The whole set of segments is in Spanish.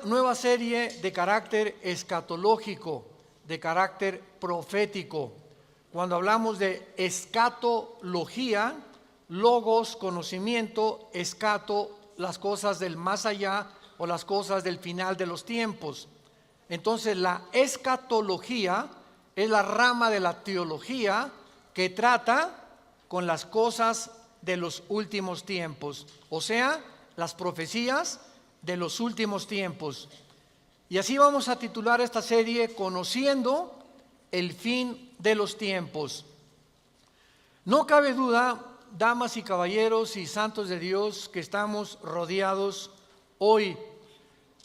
nueva serie de carácter escatológico, de carácter profético. Cuando hablamos de escatología, logos, conocimiento, escato, las cosas del más allá o las cosas del final de los tiempos. Entonces la escatología es la rama de la teología que trata con las cosas de los últimos tiempos, o sea, las profecías de los últimos tiempos. Y así vamos a titular esta serie, Conociendo el fin de los tiempos. No cabe duda, damas y caballeros y santos de Dios, que estamos rodeados hoy,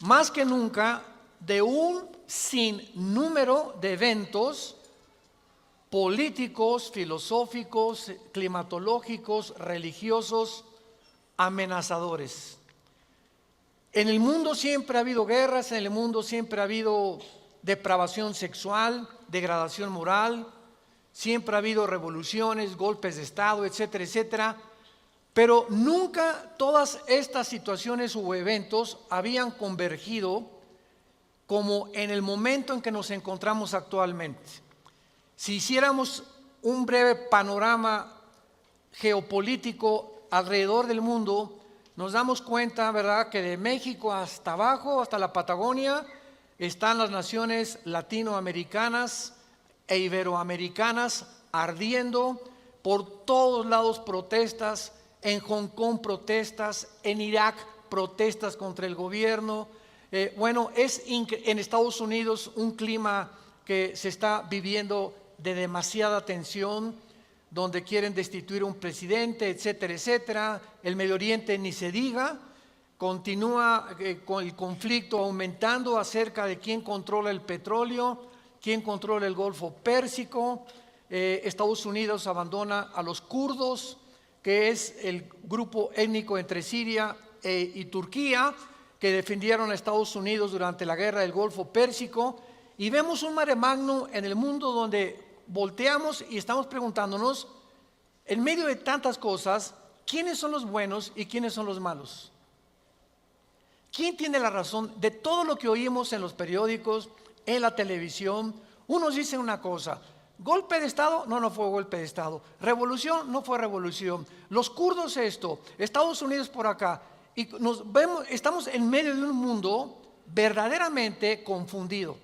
más que nunca, de un sinnúmero de eventos políticos, filosóficos, climatológicos, religiosos, amenazadores. En el mundo siempre ha habido guerras, en el mundo siempre ha habido depravación sexual, degradación moral, siempre ha habido revoluciones, golpes de Estado, etcétera, etcétera. Pero nunca todas estas situaciones u eventos habían convergido como en el momento en que nos encontramos actualmente. Si hiciéramos un breve panorama geopolítico alrededor del mundo, nos damos cuenta, ¿verdad?, que de México hasta abajo, hasta la Patagonia, están las naciones latinoamericanas e iberoamericanas ardiendo, por todos lados protestas, en Hong Kong protestas, en Irak protestas contra el gobierno. Es en Estados Unidos un clima que se está viviendo de demasiada tensión, donde quieren destituir un presidente, etcétera, etcétera. El Medio Oriente ni se diga, continúa con el conflicto aumentando acerca de quién controla el petróleo, quién controla el Golfo Pérsico. Estados Unidos abandona a los kurdos, que es el grupo étnico entre Siria y Turquía, que defendieron a Estados Unidos durante la guerra del Golfo Pérsico. Y vemos un mare magnum en el mundo donde volteamos y estamos preguntándonos, en medio de tantas cosas, ¿quiénes son los buenos y quiénes son los malos? ¿Quién tiene la razón de todo lo que oímos en los periódicos, en la televisión? Unos dicen una cosa: golpe de Estado, no fue golpe de Estado. Revolución, no fue revolución. Los kurdos esto, Estados Unidos por acá. Y estamos en medio de un mundo verdaderamente confundido.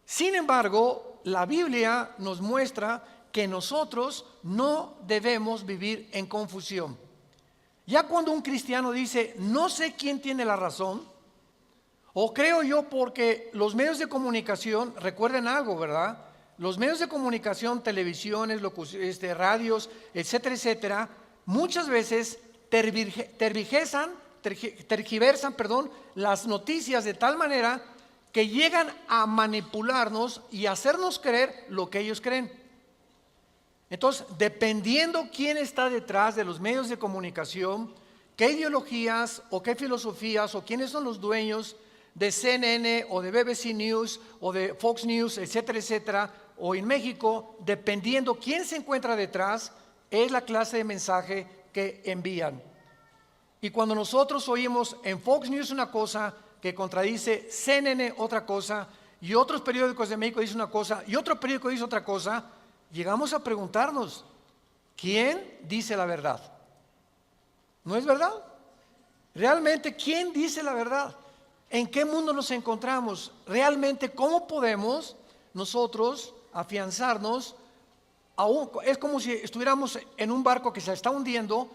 Sin embargo, la Biblia nos muestra que nosotros no debemos vivir en confusión. Ya cuando un cristiano dice, no sé quién tiene la razón, o creo yo porque los medios de comunicación, recuerden algo, ¿verdad? Los medios de comunicación, televisiones, radios, etcétera, etcétera, muchas veces tergiversan, las noticias de tal manera que llegan a manipularnos y hacernos creer lo que ellos creen. Entonces, dependiendo quién está detrás de los medios de comunicación, qué ideologías o qué filosofías o quiénes son los dueños de CNN o de BBC News o de Fox News, etcétera, etcétera, o en México, dependiendo quién se encuentra detrás, es la clase de mensaje que envían. Y cuando nosotros oímos en Fox News una cosa que contradice CNN otra cosa, y otros periódicos de México dicen una cosa, y otro periódico dice otra cosa, llegamos a preguntarnos, ¿quién dice la verdad? ¿No es verdad? Realmente, ¿quién dice la verdad? ¿En qué mundo nos encontramos? Realmente, ¿cómo podemos nosotros afianzarnos? Es como si estuviéramos en un barco que se está hundiendo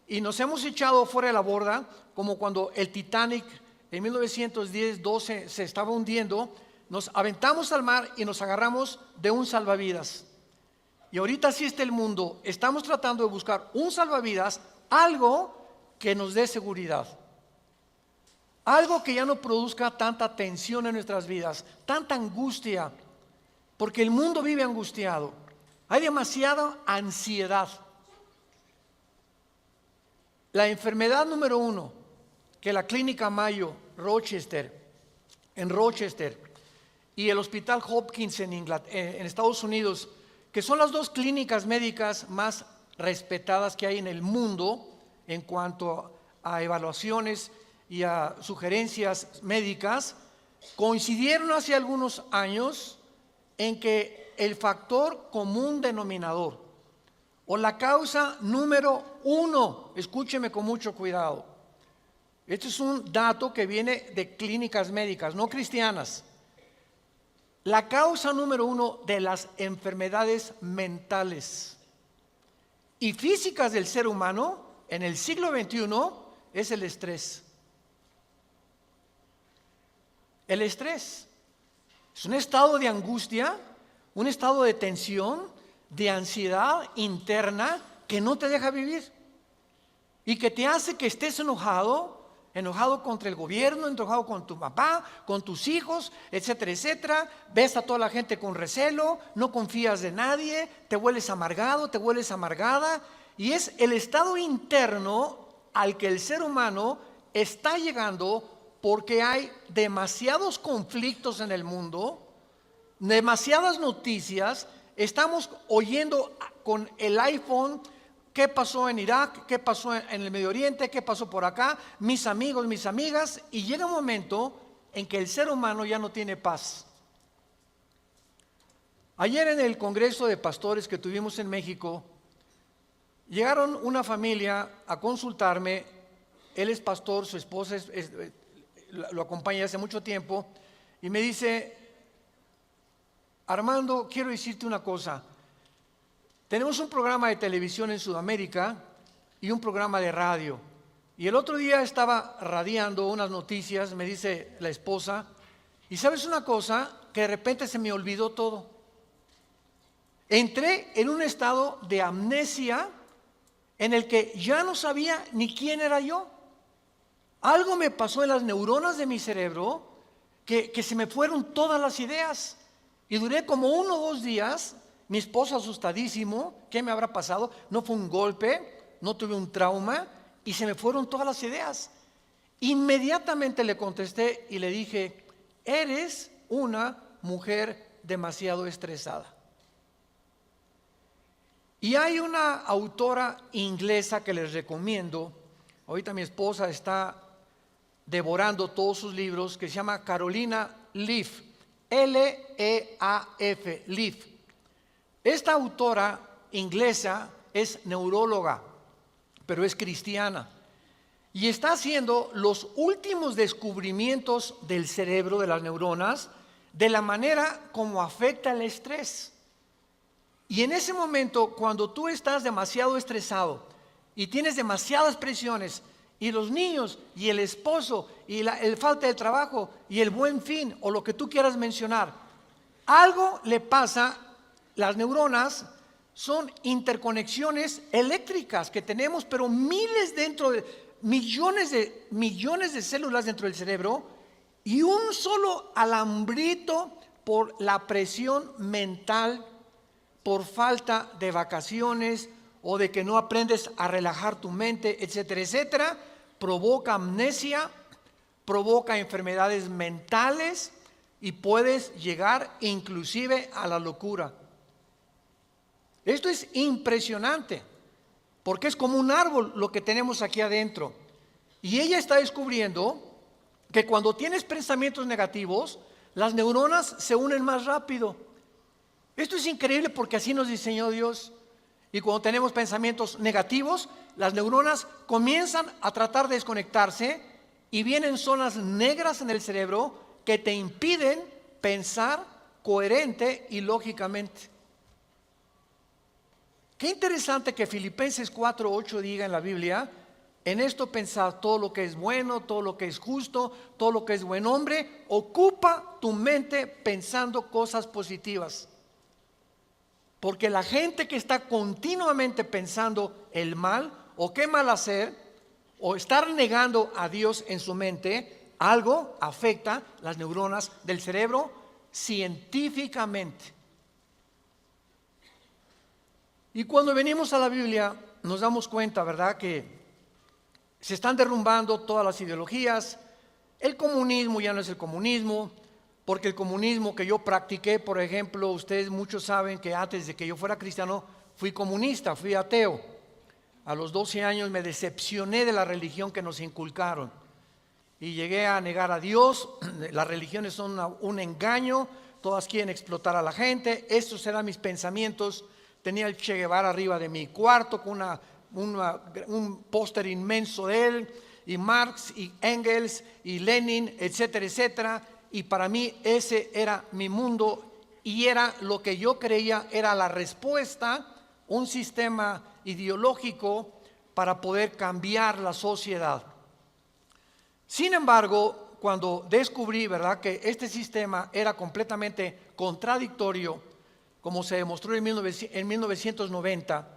y nos hemos echado fuera de la borda, como cuando el Titanic en 1910-12 se estaba hundiendo. Nos aventamos al mar y nos agarramos de un salvavidas. Y ahorita así está el mundo. Estamos tratando de buscar un salvavidas, algo que nos dé seguridad, algo que ya no produzca tanta tensión en nuestras vidas, tanta angustia, porque el mundo vive angustiado. Hay demasiada ansiedad. La enfermedad número 1 que la Clínica Mayo en Rochester y el Hospital Hopkins en Estados Unidos, que son las dos clínicas médicas más respetadas que hay en el mundo en cuanto a evaluaciones y a sugerencias médicas, coincidieron hace algunos años en que el factor común denominador o la causa número uno, escúcheme con mucho cuidado, este es un dato que viene de clínicas médicas, no cristianas, la causa número uno de las enfermedades mentales y físicas del ser humano en el siglo XXI es el estrés. El estrés es un estado de angustia, un estado de tensión, de ansiedad interna que no te deja vivir y que te hace que estés enojado contra el gobierno, enojado con tu papá, con tus hijos, etcétera, etcétera. Ves a toda la gente con recelo, no confías de nadie, te vuelves amargado, te vuelves amargada. Y es el estado interno al que el ser humano está llegando porque hay demasiados conflictos en el mundo, demasiadas noticias. Estamos oyendo con el iPhone qué pasó en Irak, qué pasó en el Medio Oriente, qué pasó por acá, mis amigos, mis amigas, y llega un momento en que el ser humano ya no tiene paz. Ayer en el Congreso de Pastores que tuvimos en México, llegaron una familia a consultarme. Él es pastor, su esposa lo acompaña hace mucho tiempo, y me dice: Armando, quiero decirte una cosa. Tenemos un programa de televisión en Sudamérica y un programa de radio. Y el otro día estaba radiando unas noticias, me dice la esposa, y ¿sabes una cosa? Que de repente se me olvidó todo. Entré en un estado de amnesia en el que ya no sabía ni quién era yo. Algo me pasó en las neuronas de mi cerebro que se me fueron todas las ideas. Y duré como 1 o 2 días. Mi esposo asustadísimo, ¿qué me habrá pasado? No fue un golpe, no tuve un trauma y se me fueron todas las ideas. Inmediatamente le contesté y le dije: eres una mujer demasiado estresada. Y hay una autora inglesa que les recomiendo, ahorita mi esposa está devorando todos sus libros, que se llama Carolina Leaf, L-E-A-F, Leaf. Esta autora inglesa es neuróloga, pero es cristiana, y está haciendo los últimos descubrimientos del cerebro, de las neuronas, de la manera como afecta el estrés. Y en ese momento, cuando tú estás demasiado estresado y tienes demasiadas presiones, y los niños, y el esposo, y el falta de trabajo, y el buen fin, o lo que tú quieras mencionar, algo le pasa. Las neuronas son interconexiones eléctricas que tenemos, pero millones de células dentro del cerebro, y un solo alambrito por la presión mental, por falta de vacaciones o de que no aprendes a relajar tu mente, etcétera, etcétera, provoca amnesia, provoca enfermedades mentales y puedes llegar inclusive a la locura. Esto es impresionante, porque es como un árbol lo que tenemos aquí adentro. Y ella está descubriendo que cuando tienes pensamientos negativos, las neuronas se unen más rápido. Esto es increíble porque así nos diseñó Dios. Y cuando tenemos pensamientos negativos, las neuronas comienzan a tratar de desconectarse y vienen zonas negras en el cerebro que te impiden pensar coherente y lógicamente. Qué interesante que Filipenses 4:8 diga en la Biblia: en esto pensad, todo lo que es bueno, todo lo que es justo, todo lo que es buen hombre, ocupa tu mente pensando cosas positivas. Porque la gente que está continuamente pensando el mal, o qué mal hacer, o estar negando a Dios en su mente, algo afecta las neuronas del cerebro científicamente. Y cuando venimos a la Biblia nos damos cuenta, ¿verdad?, que se están derrumbando todas las ideologías. El comunismo ya no es el comunismo, porque el comunismo que yo practiqué, por ejemplo, ustedes muchos saben que antes de que yo fuera cristiano fui comunista, fui ateo. A los 12 años me decepcioné de la religión que nos inculcaron. y llegué a negar a Dios. Las religiones son un engaño, todas quieren explotar a la gente. Estos eran mis pensamientos. Tenía el Che Guevara arriba de mi cuarto con un póster inmenso de él, y Marx y Engels y Lenin, etcétera, etcétera. Y para mí ese era mi mundo, y era lo que yo creía era la respuesta, un sistema ideológico para poder cambiar la sociedad. Sin embargo, cuando descubrí, ¿verdad?, que este sistema era completamente contradictorio, como se demostró en 1990,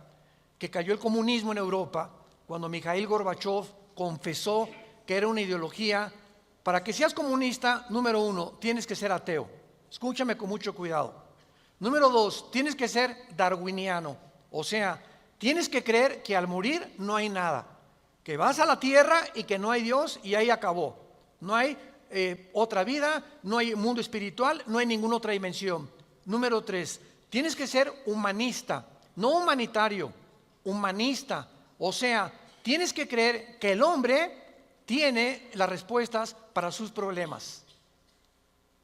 que cayó el comunismo en Europa, cuando Mikhail Gorbachev confesó que era una ideología. Para que seas comunista, número 1, tienes que ser ateo. Escúchame con mucho cuidado. Número 2, tienes que ser darwiniano. O sea, tienes que creer que al morir no hay nada, que vas a la tierra y que no hay Dios y ahí acabó. No hay otra vida, no hay mundo espiritual, no hay ninguna otra dimensión. Número 3, tienes que ser humanista, no humanitario, humanista. O sea, tienes que creer que el hombre tiene las respuestas para sus problemas.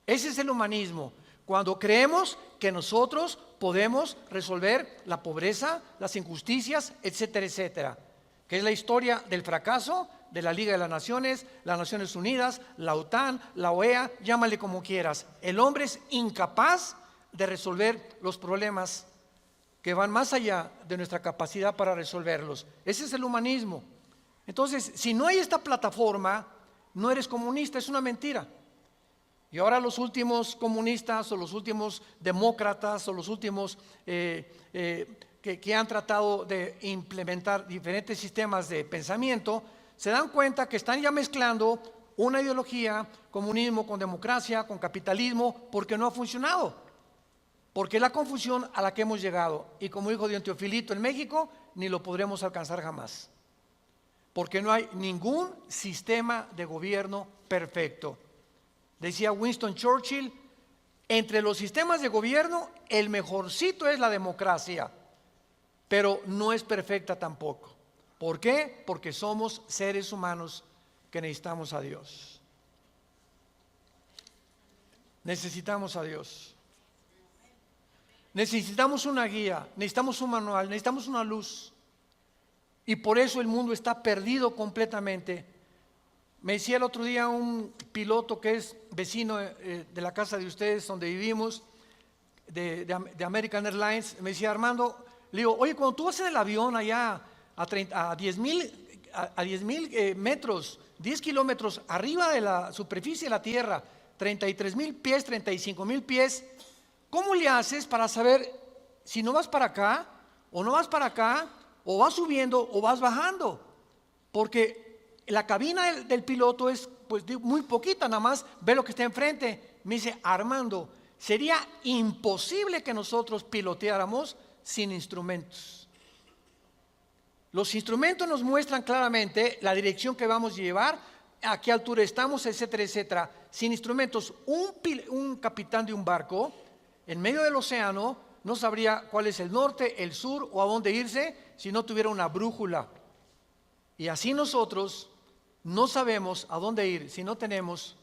Ese es el humanismo. Cuando creemos que nosotros podemos resolver la pobreza, las injusticias, etcétera, etcétera. Que es la historia del fracaso de la Liga de las Naciones, las Naciones Unidas, la OTAN, la OEA, llámale como quieras. El hombre es incapaz de resolver los problemas que van más allá de nuestra capacidad para resolverlos. Ese es el humanismo. Entonces, si no hay esta plataforma, no eres comunista, es una mentira. Y ahora los últimos comunistas o los últimos demócratas o los últimos que han tratado de implementar diferentes sistemas de pensamiento, se dan cuenta que están ya mezclando una ideología, comunismo con democracia, con capitalismo, porque no ha funcionado. Porque es la confusión a la que hemos llegado. Y como dijo Don Teofilito, en México ni lo podremos alcanzar jamás. Porque no hay ningún sistema de gobierno perfecto. Decía Winston Churchill, entre los sistemas de gobierno, el mejorcito es la democracia, pero no es perfecta tampoco. ¿Por qué? Porque somos seres humanos que necesitamos a Dios. Necesitamos a Dios. Necesitamos una guía, necesitamos un manual, necesitamos una luz. Y por eso el mundo está perdido completamente. Me decía el otro día un piloto que es vecino de la casa de ustedes donde vivimos, de American Airlines, me decía: Armando, le digo, oye, cuando tú vas en el avión allá a 10,000 metros, 10 kilómetros arriba de la superficie de la tierra, 33,000 pies, 35,000 pies, ¿cómo le haces para saber si no vas para acá o no vas para acá, o vas subiendo o vas bajando? Porque la cabina del piloto es pues muy poquita, nada más ve lo que está enfrente. Me dice: Armando, sería imposible que nosotros piloteáramos sin instrumentos. Los instrumentos nos muestran claramente la dirección que vamos a llevar, a qué altura estamos, etcétera, etcétera. Sin instrumentos, un capitán de un barco en medio del océano no sabría cuál es el norte, el sur o a dónde irse si no tuviera una brújula. Y así nosotros no sabemos a dónde ir si no tenemos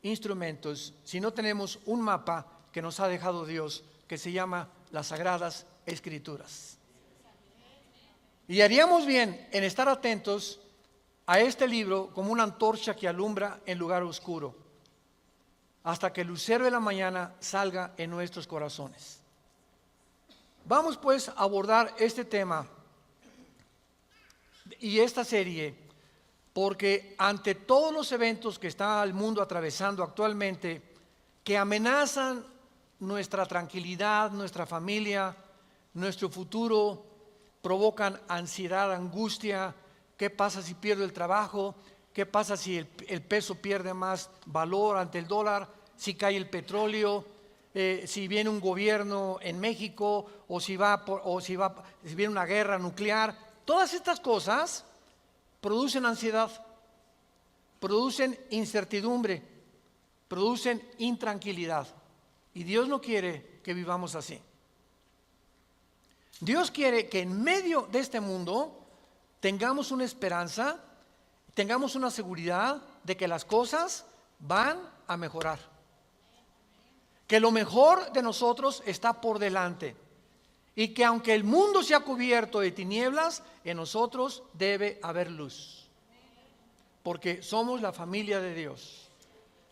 instrumentos, si no tenemos un mapa que nos ha dejado Dios, que se llama las Sagradas Escrituras. Y haríamos bien en estar atentos a este libro como una antorcha que alumbra en lugar oscuro, hasta que el lucero de la mañana salga en nuestros corazones. Vamos pues a abordar este tema y esta serie, porque ante todos los eventos que está el mundo atravesando actualmente, que amenazan nuestra tranquilidad, nuestra familia, nuestro futuro, provocan ansiedad, angustia. ¿Qué pasa si pierdo el trabajo? ¿Qué pasa si el peso pierde más valor ante el dólar? Si cae el petróleo, si viene un gobierno en México, o si viene una guerra nuclear. Todas estas cosas producen ansiedad, producen incertidumbre, producen intranquilidad. Y Dios no quiere que vivamos así. Dios quiere que en medio de este mundo tengamos una esperanza, tengamos una seguridad, de que las cosas van a mejorar, que lo mejor de nosotros está por delante y que aunque el mundo sea cubierto de tinieblas, en nosotros debe haber luz, porque somos la familia de Dios,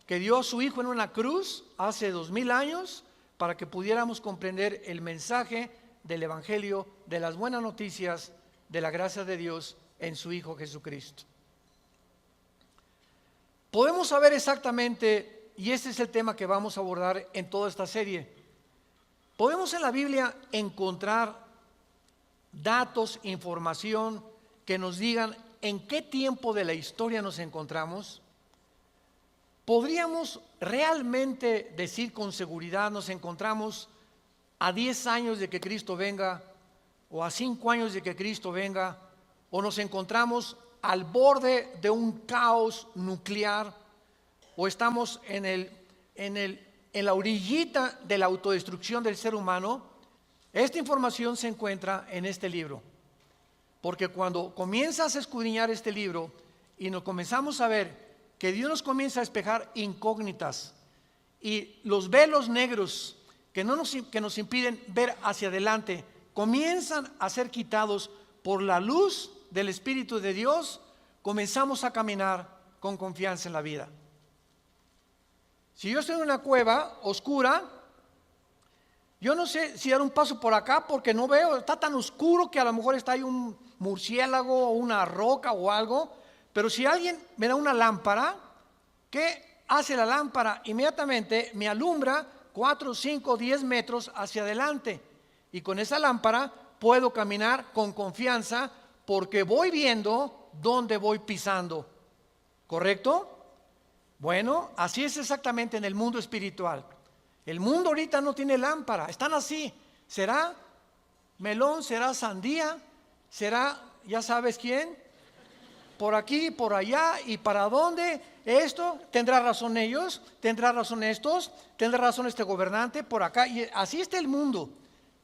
que dio a su Hijo en una cruz hace 2000 años para que pudiéramos comprender el mensaje del Evangelio, de las buenas noticias de la gracia de Dios en su Hijo Jesucristo. Podemos saber exactamente, y este es el tema que vamos a abordar en toda esta serie, podemos en la Biblia encontrar datos, información que nos digan en qué tiempo de la historia nos encontramos. ¿Podríamos realmente decir con seguridad nos encontramos a 10 años de que Cristo venga, o a 5 años de que Cristo venga, o nos encontramos al borde de un caos nuclear, o estamos en la orillita de la autodestrucción del ser humano? Esta información se encuentra en este libro, porque cuando comienzas a escudriñar este libro y nos comenzamos a ver que Dios nos comienza a despejar incógnitas y los velos negros que nos impiden ver hacia adelante comienzan a ser quitados por la luz del Espíritu de Dios, comenzamos a caminar con confianza en la vida. Si yo estoy en una cueva oscura, yo no sé si dar un paso por acá porque no veo, está tan oscuro que a lo mejor está ahí un murciélago o una roca o algo. Pero si alguien me da una lámpara, ¿qué hace la lámpara? Inmediatamente me alumbra 4, 5, 10 metros hacia adelante. Y con esa lámpara puedo caminar con confianza porque voy viendo dónde voy pisando. ¿Correcto? Bueno, así es exactamente en el mundo espiritual. El mundo ahorita no tiene lámpara, están así. ¿Será melón? ¿Será sandía? ¿Será ya sabes quién? Por aquí, por allá, y para dónde. Esto, tendrá razón ellos, tendrá razón estos, tendrá razón este gobernante, por acá, y así está el mundo.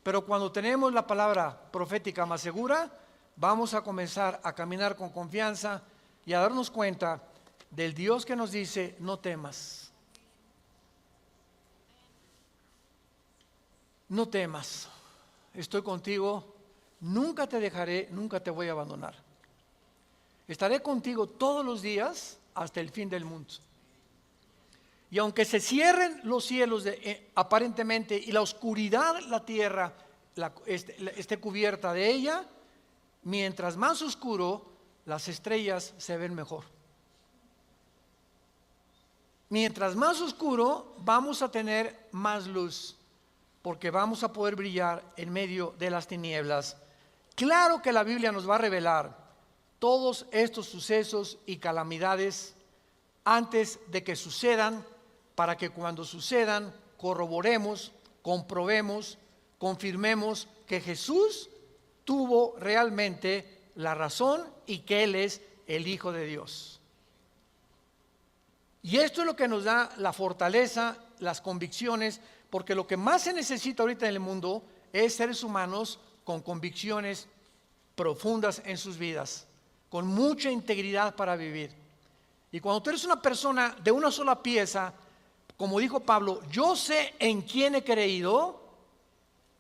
Pero cuando tenemos la palabra profética más segura, vamos a comenzar a caminar con confianza y a darnos cuenta del Dios que nos dice: no temas, no temas, estoy contigo, nunca te dejaré, nunca te voy a abandonar. Estaré contigo todos los días hasta el fin del mundo. Y aunque se cierren los cielos aparentemente y la oscuridad, la tierra esté cubierta de ella, mientras más oscuro, las estrellas se ven mejor. Mientras más oscuro, vamos a tener más luz, porque vamos a poder brillar en medio de las tinieblas. Claro que la Biblia nos va a revelar todos estos sucesos y calamidades antes de que sucedan, para que cuando sucedan corroboremos, comprobemos, confirmemos que Jesús tuvo realmente la razón y que Él es el Hijo de Dios. Y esto es lo que nos da la fortaleza, las convicciones, porque lo que más se necesita ahorita en el mundo es seres humanos con convicciones profundas en sus vidas, con mucha integridad para vivir. Y cuando tú eres una persona de una sola pieza, como dijo Pablo, yo sé en quién he creído,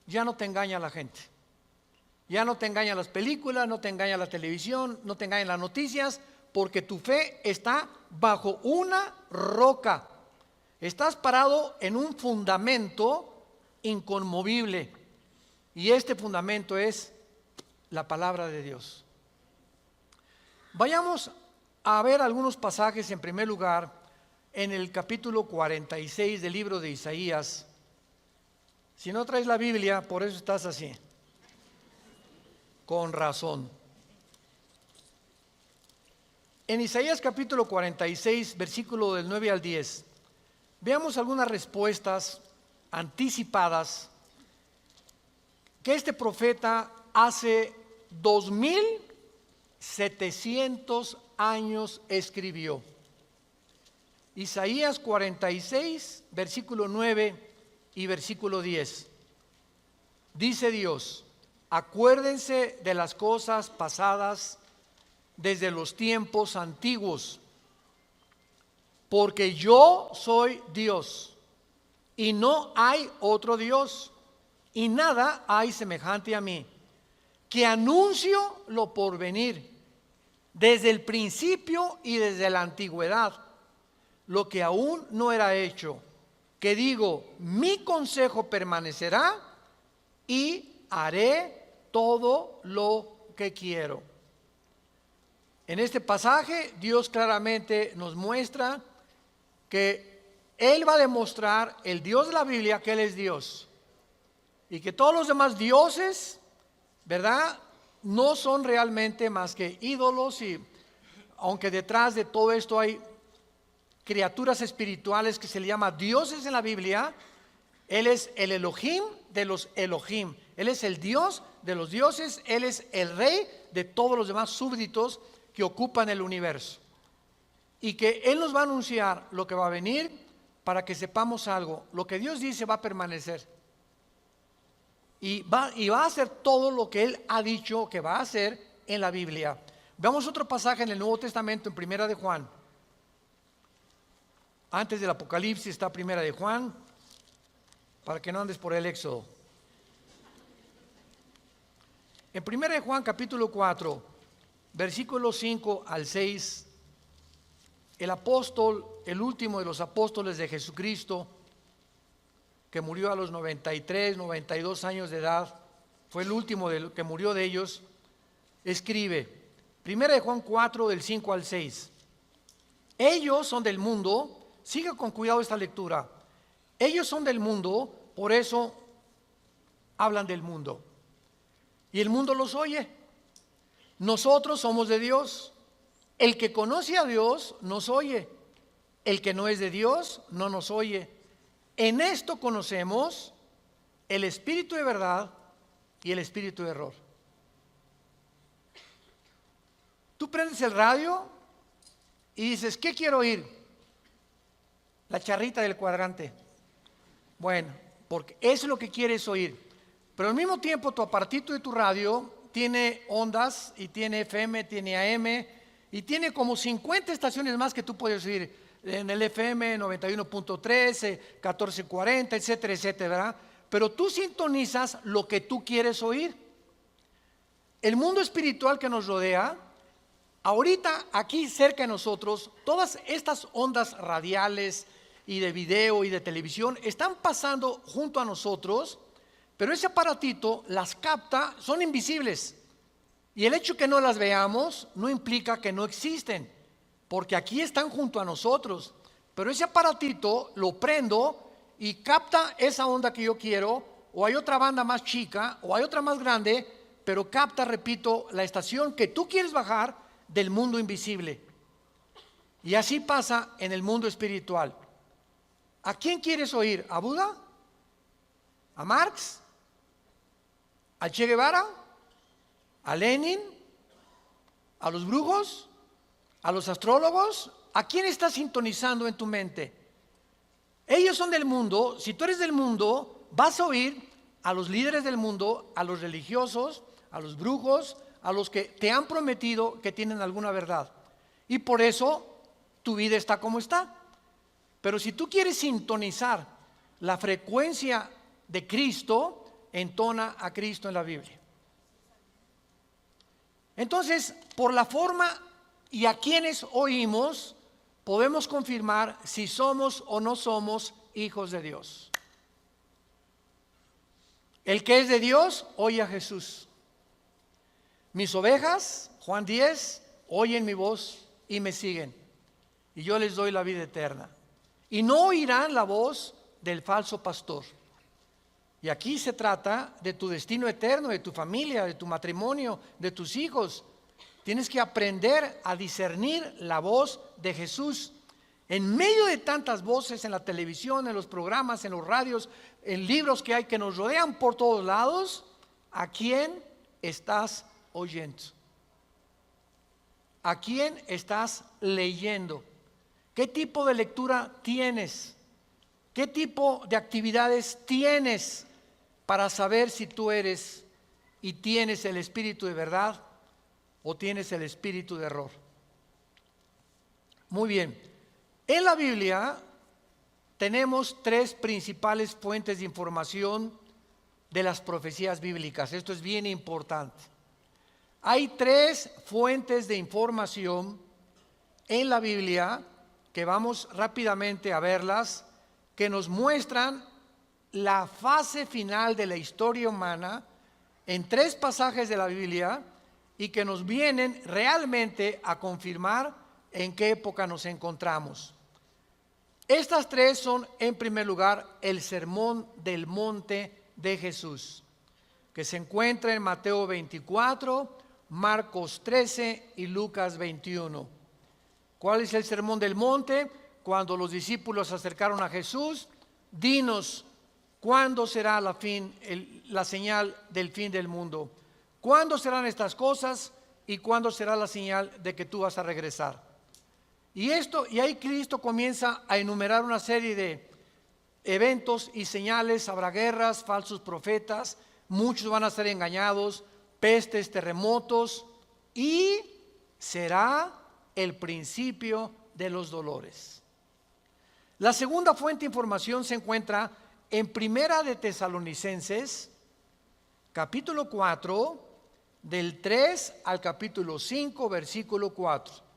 ya no te engaña la gente. Ya no te engañan las películas, no te engaña la televisión, no te engañan las noticias, porque tu fe está bajo una roca. Estás parado en un fundamento inconmovible. Y este fundamento es la palabra de Dios. Vayamos a ver algunos pasajes. En primer lugar, en el capítulo 46 del libro de Isaías. Si no traes la Biblia, por eso estás así. Con razón. En Isaías capítulo 46, versículo del 9 al 10, veamos algunas respuestas anticipadas que este profeta hace 2700 años escribió. Isaías 46, versículo 9 y versículo 10. Dice Dios: acuérdense de las cosas pasadas desde los tiempos antiguos. porque yo soy Dios y no hay otro Dios, y nada hay semejante a mí, que anuncio lo porvenir, desde el principio y desde la antigüedad, lo que aún no era hecho, que digo, mi consejo permanecerá y haré todo lo que quiero. En este pasaje Dios claramente nos muestra que Él va a demostrar, el Dios de la Biblia, que Él es Dios, y que todos los demás dioses, ¿verdad?, no son realmente más que ídolos. Y aunque detrás de todo esto hay criaturas espirituales que se le llama dioses en la Biblia, Él es el Elohim de los Elohim. Él es el Dios de los dioses. Él es el rey de todos los demás súbditos que ocupan el universo. Y que Él nos va a anunciar lo que va a venir para que sepamos algo. Lo que Dios dice va a permanecer. Y va a hacer todo lo que Él ha dicho que va a hacer en la Biblia. Veamos otro pasaje en el Nuevo Testamento, en Primera de Juan. Antes del Apocalipsis está Primera de Juan, para que no andes por el Éxodo. En Primera de Juan, capítulo 4, versículos 5 al 6, el apóstol, el último de los apóstoles de Jesucristo, que murió a los 93, 92 años de edad, fue el último que murió de ellos, escribe, Primera de Juan 4, del 5 al 6, ellos son del mundo. Siga con cuidado esta lectura. Ellos son del mundo, por eso hablan del mundo. Y el mundo los oye. Nosotros somos de Dios. El que conoce a Dios nos oye. El que no es de Dios no nos oye. En esto conocemos el espíritu de verdad y el espíritu de error. Tú prendes el radio y dices, ¿qué quiero oír? La charrita del cuadrante. Bueno, porque eso es lo que quieres oír. Pero al mismo tiempo tu aparatito de tu radio tiene ondas y tiene FM, tiene AM y tiene como 50 estaciones más que tú puedes oír. En el FM 91.3, 1440, etcétera, etcétera, ¿verdad? Pero tú sintonizas lo que tú quieres oír. El mundo espiritual que nos rodea, ahorita aquí cerca de nosotros, todas estas ondas radiales y de video y de televisión están pasando junto a nosotros, pero ese aparatito las capta, son invisibles. Y el hecho que no las veamos no implica que no existen, porque aquí están junto a nosotros. Pero ese aparatito lo prendo y capta esa onda que yo quiero, o hay otra banda más chica, o hay otra más grande, pero capta, repito, la estación que tú quieres bajar del mundo invisible. Y así pasa en el mundo espiritual. ¿A quién quieres oír? ¿A Buda? ¿A Marx? ¿A Che Guevara? ¿A Lenin? ¿A los brujos? ¿A los astrólogos? ¿A quién estás sintonizando en tu mente? Ellos son del mundo. Si tú eres del mundo, vas a oír a los líderes del mundo, a los religiosos, a los brujos, a los que te han prometido que tienen alguna verdad. Y por eso tu vida está como está. Pero si tú quieres sintonizar la frecuencia de Cristo, entona a Cristo en la Biblia. Entonces, por la forma y a quienes oímos, podemos confirmar si somos o no somos hijos de Dios. El que es de Dios, oye a Jesús. Mis ovejas, Juan 10, oyen mi voz y me siguen. Y yo les doy la vida eterna. Y no oirán la voz del falso pastor. Y aquí se trata de tu destino eterno, de tu familia, de tu matrimonio, de tus hijos. Tienes que aprender a discernir la voz de Jesús. En medio de tantas voces en la televisión, en los programas, en los radios, en libros que hay que nos rodean por todos lados, ¿a quién estás oyendo? ¿A quién estás leyendo? ¿Qué tipo de lectura tienes? ¿Qué tipo de actividades tienes para saber si tú eres y tienes el espíritu de verdad o tienes el espíritu de error? Muy bien. En la Biblia tenemos tres principales fuentes de información de las profecías bíblicas. Esto es bien importante. Hay tres fuentes de información en la Biblia que vamos rápidamente a verlas, que nos muestran la fase final de la historia humana en tres pasajes de la Biblia y que nos vienen realmente a confirmar en qué época nos encontramos. Estas tres son, en primer lugar, el Sermón del Monte de Jesús, que se encuentra en Mateo 24, Marcos 13 y Lucas 21. ¿Cuál es el Sermón del Monte? Cuando los discípulos se acercaron a Jesús, dinos, ¿cuándo será la señal del fin del mundo? ¿Cuándo serán estas cosas y cuándo será la señal de que tú vas a regresar? Y ahí Cristo comienza a enumerar una serie de eventos y señales. Habrá guerras, falsos profetas, muchos van a ser engañados, pestes, terremotos, y será el principio de los dolores. La segunda fuente de información se encuentra en Primera de Tesalonicenses, capítulo 4, del 3 al capítulo 5, versículo 4.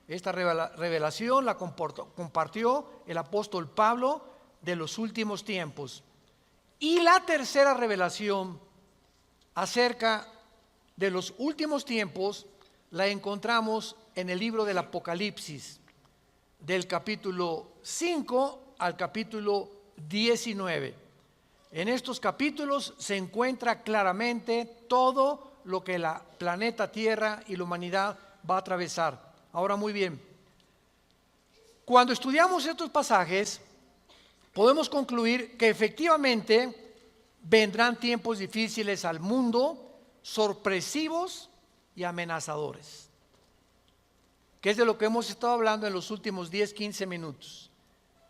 Esta revelación la compartió el apóstol Pablo de los últimos tiempos. Y la tercera revelación acerca de los últimos tiempos la encontramos en el libro del Apocalipsis, del capítulo 5 al capítulo 19. En estos capítulos se encuentra claramente todo lo que la planeta Tierra y la humanidad va a atravesar. Ahora, muy bien, cuando estudiamos estos pasajes, podemos concluir que efectivamente vendrán tiempos difíciles al mundo, sorpresivos y amenazadores, que es de lo que hemos estado hablando en los últimos 10, 15 minutos.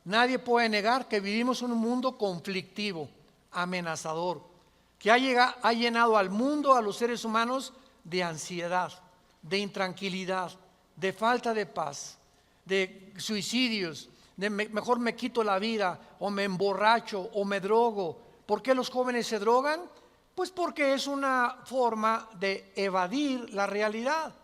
Nadie puede negar que vivimos en un mundo conflictivo, amenazador, que ha llenado al mundo, a los seres humanos, de ansiedad, de intranquilidad, de falta de paz, de suicidios, de mejor me quito la vida, o me emborracho, o me drogo. ¿Por qué los jóvenes se drogan? Pues porque es una forma de evadir la realidad.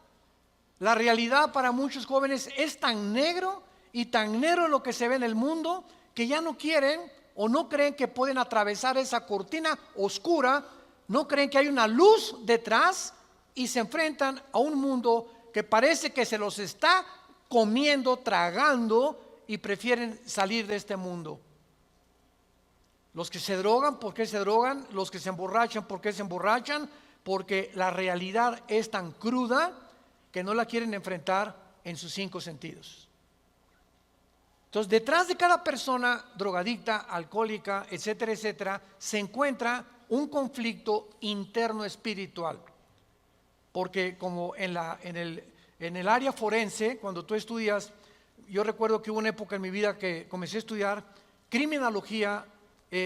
La realidad para muchos jóvenes es tan negro y tan negro lo que se ve en el mundo, que ya no quieren o no creen que pueden atravesar esa cortina oscura, no creen que hay una luz detrás, y se enfrentan a un mundo que parece que se los está comiendo, tragando, y prefieren salir de este mundo. Los que se drogan, ¿por qué se drogan? Los que se emborrachan, ¿por qué se emborrachan? Porque la realidad es tan cruda que no la quieren enfrentar en sus 5 sentidos. Entonces, detrás de cada persona drogadicta, alcohólica, etcétera, etcétera, se encuentra un conflicto interno espiritual. Porque como en el área forense, cuando tú estudias, yo recuerdo que hubo una época en mi vida que comencé a estudiar criminología,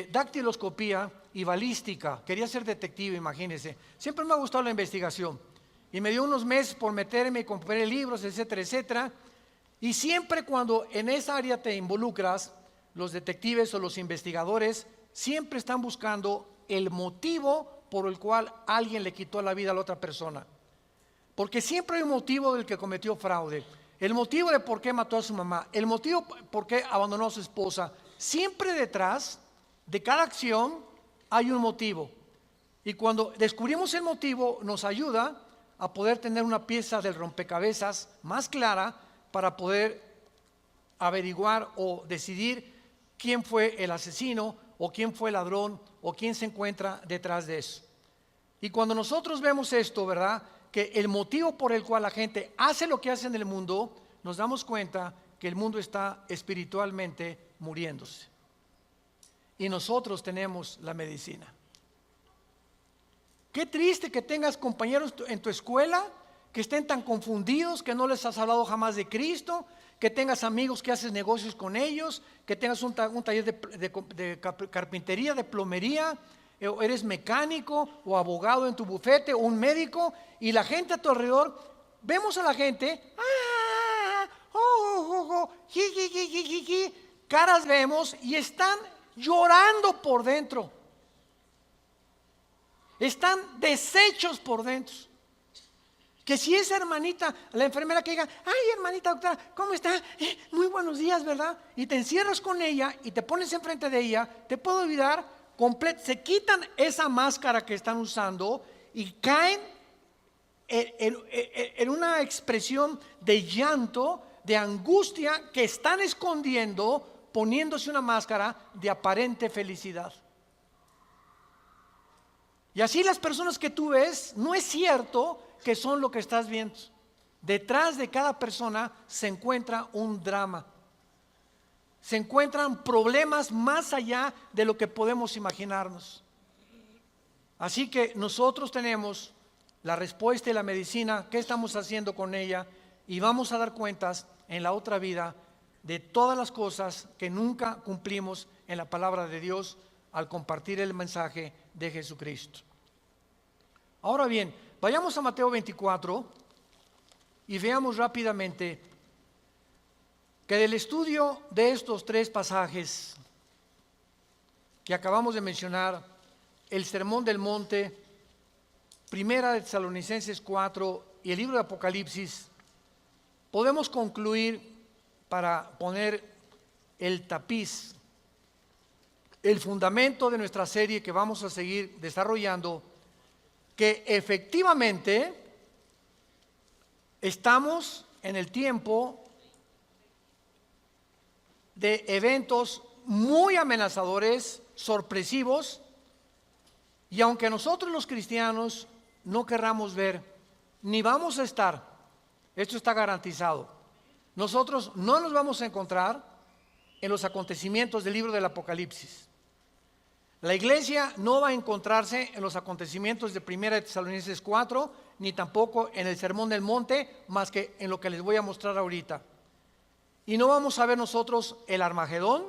dactiloscopía y balística. Quería ser detective, imagínense. Siempre me ha gustado la investigación. Y me dio unos meses por meterme y compré libros, etcétera, etcétera. Y siempre cuando en esa área te involucras, los detectives o los investigadores siempre están buscando el motivo por el cual alguien le quitó la vida a la otra persona. Porque siempre hay un motivo del que cometió fraude, el motivo de por qué mató a su mamá, el motivo por qué abandonó a su esposa. Siempre detrás de cada acción hay un motivo. Y cuando descubrimos el motivo, nos ayuda a poder tener una pieza del rompecabezas más clara para poder averiguar o decidir quién fue el asesino o quién fue el ladrón o quién se encuentra detrás de eso. Y cuando nosotros vemos esto, ¿verdad?, que el motivo por el cual la gente hace lo que hace en el mundo, nos damos cuenta que el mundo está espiritualmente muriéndose. Y nosotros tenemos la medicina. Qué triste que tengas compañeros en tu escuela que estén tan confundidos, que no les has hablado jamás de Cristo, que tengas amigos que haces negocios con ellos, que tengas un taller de carpintería, de plomería, o eres mecánico o abogado en tu bufete o un médico, y la gente a tu alrededor, vemos a la gente, caras vemos y están llorando por dentro. Están deshechos por dentro. Que si esa hermanita, la enfermera que diga, ay hermanita doctora, ¿cómo está? Muy buenos días, ¿verdad? Y te encierras con ella y te pones enfrente de ella, te puedo olvidar, se quitan esa máscara que están usando y caen en una expresión de llanto, de angustia que están escondiendo, poniéndose una máscara de aparente felicidad. Y así las personas que tú ves, no es cierto que son lo que estás viendo. Detrás de cada persona se encuentra un drama. Se encuentran problemas más allá de lo que podemos imaginarnos. Así que nosotros tenemos la respuesta y la medicina, qué estamos haciendo con ella, y vamos a dar cuentas en la otra vida de todas las cosas que nunca cumplimos en la palabra de Dios al compartir el mensaje de Jesucristo. Ahora bien, vayamos a Mateo 24 y veamos rápidamente que del estudio de estos tres pasajes que acabamos de mencionar, el Sermón del Monte, Primera de Tesalonicenses 4 y el libro de Apocalipsis, podemos concluir, para poner el tapiz, el fundamento de nuestra serie que vamos a seguir desarrollando, que efectivamente estamos en el tiempo de eventos muy amenazadores, sorpresivos, y aunque nosotros los cristianos no querramos ver, ni vamos a estar, esto está garantizado, nosotros no nos vamos a encontrar en los acontecimientos del libro del Apocalipsis. La iglesia no va a encontrarse en los acontecimientos de Primera de Tesalonicenses 4, ni tampoco en el Sermón del Monte, más que en lo que les voy a mostrar ahorita. Y no vamos a ver nosotros el Armagedón.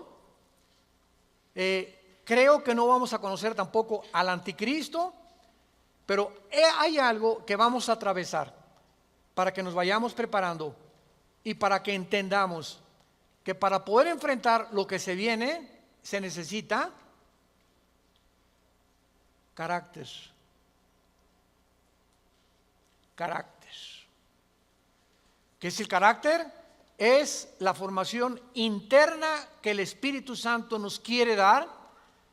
Creo que no vamos a conocer tampoco al Anticristo, pero hay algo que vamos a atravesar para que nos vayamos preparando y para que entendamos que para poder enfrentar lo que se viene se necesita carácter. Carácter. ¿Qué es el carácter? Es la formación interna que el Espíritu Santo nos quiere dar,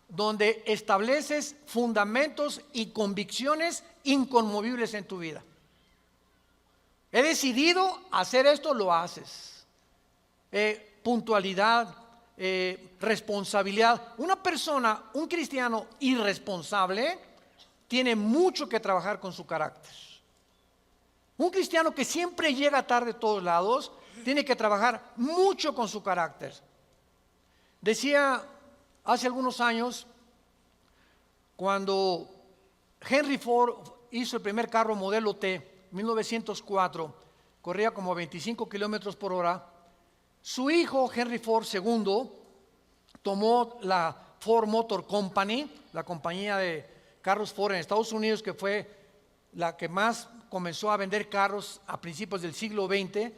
donde estableces fundamentos y convicciones inconmovibles en tu vida. He decidido hacer esto, lo haces. Puntualidad, responsabilidad. Una persona, un cristiano irresponsable, tiene mucho que trabajar con su carácter. Un cristiano que siempre llega tarde a todos lados, tiene que trabajar mucho con su carácter. Decía hace algunos años, cuando Henry Ford hizo el primer carro modelo T, 1904, corría como 25 kilómetros por hora. Su hijo Henry Ford II tomó la Ford Motor Company, la compañía de carros Ford en Estados Unidos, que fue la que más comenzó a vender carros a principios del siglo XX.